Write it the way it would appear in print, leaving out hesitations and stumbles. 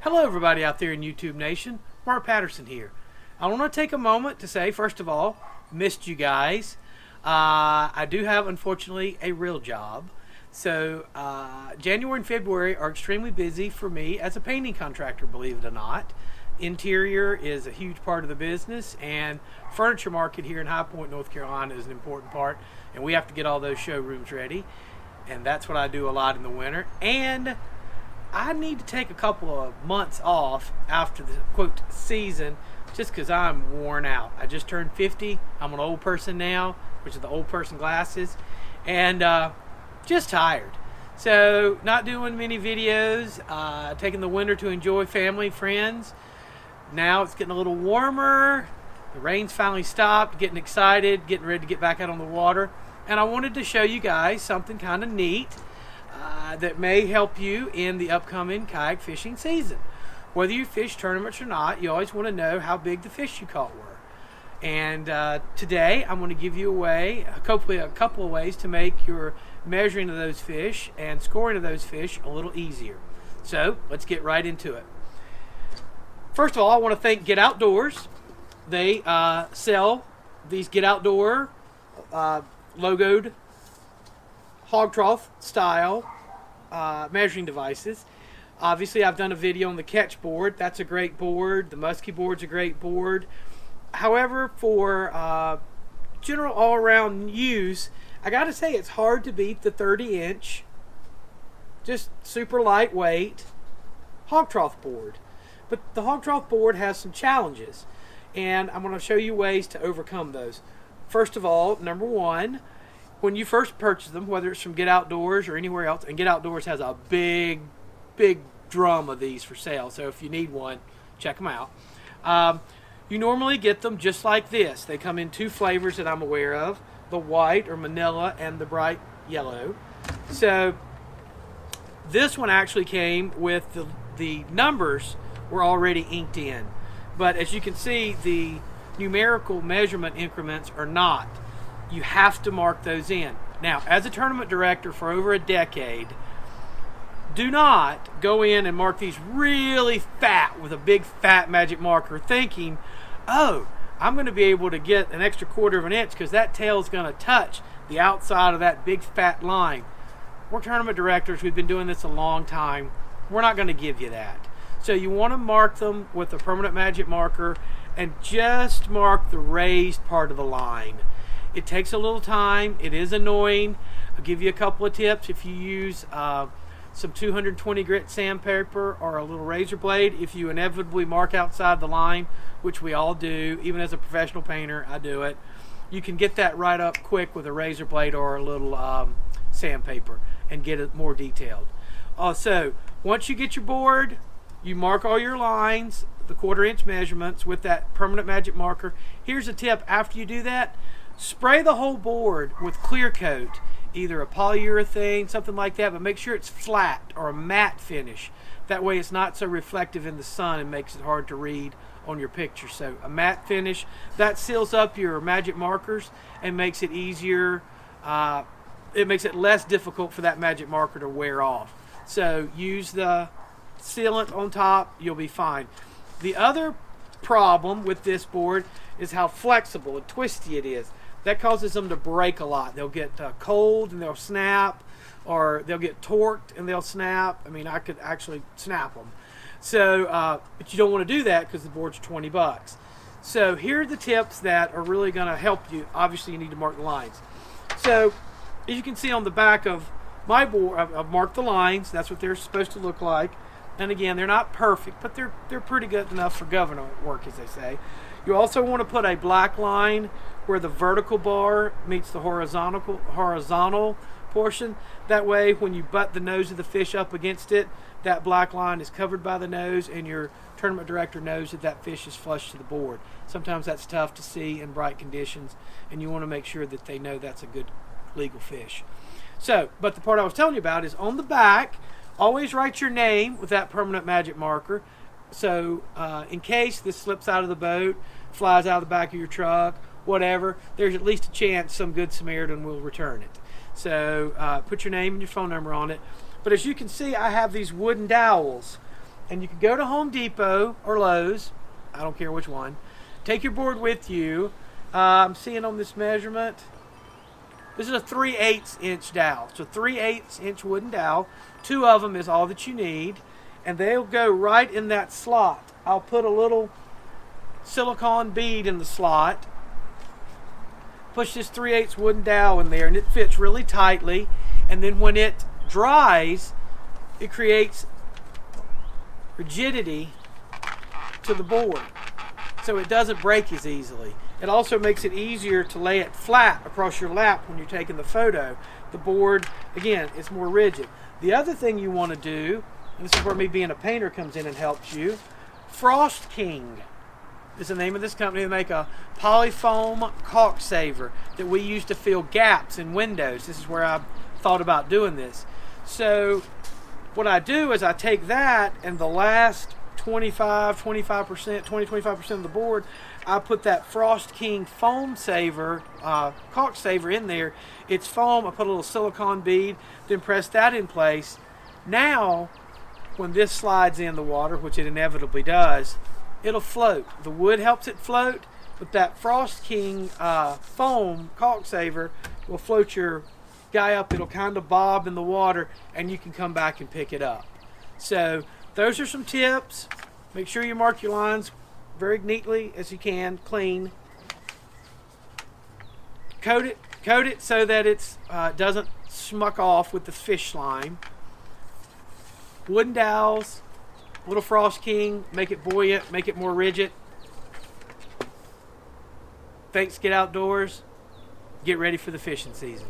Hello everybody out there in YouTube Nation, Mark Patterson here. I want to take a moment to say, first of all, missed you guys. I do have, unfortunately, a real job. So January and February are extremely busy for me as a painting contractor, believe it or not. Interior is a huge part of the business, and furniture market here in High Point, North Carolina is an important part, and we have to get all those showrooms ready, and that's what I do a lot in the winter. And I need to take a couple of months off after the quote season just because I'm worn out. I just turned 50. I'm an old person now, which is the old person glasses, and just tired. So not doing many videos, taking the winter to enjoy family, friends. Now it's getting a little warmer. The rain's finally stopped, getting excited, getting ready to get back out on the water. And I wanted to show you guys something kind of neat that may help you in the upcoming kayak fishing season. Whether you fish tournaments or not, you always want to know how big the fish you caught were. And today I'm going to give you hopefully a couple of ways to make your measuring of those fish and scoring of those fish a little easier. So let's get right into it. First of all, I want to thank Get Outdoors. They sell these Get Outdoor logoed hog trough style measuring devices. Obviously, I've done a video on the catch board. That's a great board. The musky board's a great board. However, for general all-around use, I gotta say it's hard to beat the 30-inch, just super lightweight hog trough board. But the hog trough board has some challenges, and I'm going to show you ways to overcome those. First of all, number one, when you first purchase them, whether it's from Get Outdoors or anywhere else, and Get Outdoors has a big drum of these for sale, so if you need one, check them out. You normally get them just like this. They come in two flavors that I'm aware of, the white or manila and the bright yellow. So this one actually came with the numbers were already inked in, but as you can see, the numerical measurement increments are not. You have to mark those in. Now, as a tournament director for over a decade, do not go in and mark these really fat with a big fat magic marker thinking, oh, I'm going to be able to get an extra 1/4 of an inch because that tail is going to touch the outside of that big fat line. We're tournament directors. We've been doing this a long time. We're not going to give you that. So you want to mark them with a permanent magic marker and just mark the raised part of the line. It takes a little time. It is annoying. I'll give you a couple of tips. If you use some 220 grit sandpaper or a little razor blade, if you inevitably mark outside the line, which we all do, even as a professional painter, I do it, you can get that right up quick with a razor blade or a little sandpaper and get it more detailed. So once you get your board, you mark all your lines, the 1/4 inch measurements with that permanent magic marker. Here's a tip. After you do that, spray the whole board with clear coat, either a polyurethane, something like that, but make sure it's flat or a matte finish. That way it's not so reflective in the sun and makes it hard to read on your picture. So a matte finish, that seals up your magic markers and makes it easier. It makes it less difficult for that magic marker to wear off. So use the sealant on top, you'll be fine. The other problem with this board is how flexible and twisty it is. That causes them to break a lot. They'll get cold and they'll snap, or they'll get torqued and they'll snap. I mean, I could actually snap them. So, but you don't want to do that because the board's $20. So here are the tips that are really going to help you. Obviously, you need to mark the lines. So as you can see on the back of my board, I've marked the lines. That's what they're supposed to look like. And again, they're not perfect, but they're pretty good enough for government work, as they say. You also want to put a black line where the vertical bar meets the horizontal portion. That way, when you butt the nose of the fish up against it, that black line is covered by the nose, and your tournament director knows that that fish is flush to the board. Sometimes that's tough to see in bright conditions, and you want to make sure that they know that's a good legal fish. So, but the part I was telling you about is on the back, always write your name with that permanent magic marker. So in case this slips out of the boat, flies out of the back of your truck, whatever, there's at least a chance some good Samaritan will return it. So put your name and your phone number on it. But as you can see, I have these wooden dowels. and you can go to Home Depot or Lowe's, I don't care which one. Take your board with you. I'm seeing on this measurement, this is a 3/8 inch dowel. So 3/8 inch wooden dowel. 2 of them is all that you need. And they'll go right in that slot. I'll put a little silicone bead in the slot. Push this 3/8 wooden dowel in there, and it fits really tightly. And then when it dries, it creates rigidity to the board, so it doesn't break as easily. It also makes it easier to lay it flat across your lap when you're taking the photo. The board, again, it's more rigid. The other thing you want to do, and this is where me being a painter comes in and helps you, Frost King is the name of this company. They make a polyfoam caulk saver that we use to fill gaps in windows. This is where I thought about doing this. So what I do is I take that, and the last 20-25% of the board, I put that Frost King foam saver, caulk saver in there. It's foam. I put a little silicone bead, then press that in place. Now, when this slides in the water, which it inevitably does, it'll float. The wood helps it float, but that Frost King foam caulk saver will float your guy up. It'll kind of bob in the water, and you can come back and pick it up. So those are some tips. Make sure you mark your lines very neatly as you can, clean. Coat it so that it doesn't smuck off with the fish slime. Wooden dowels, little Frost King, make it buoyant, make it more rigid. Thanks, get outdoors. Get ready for the fishing season.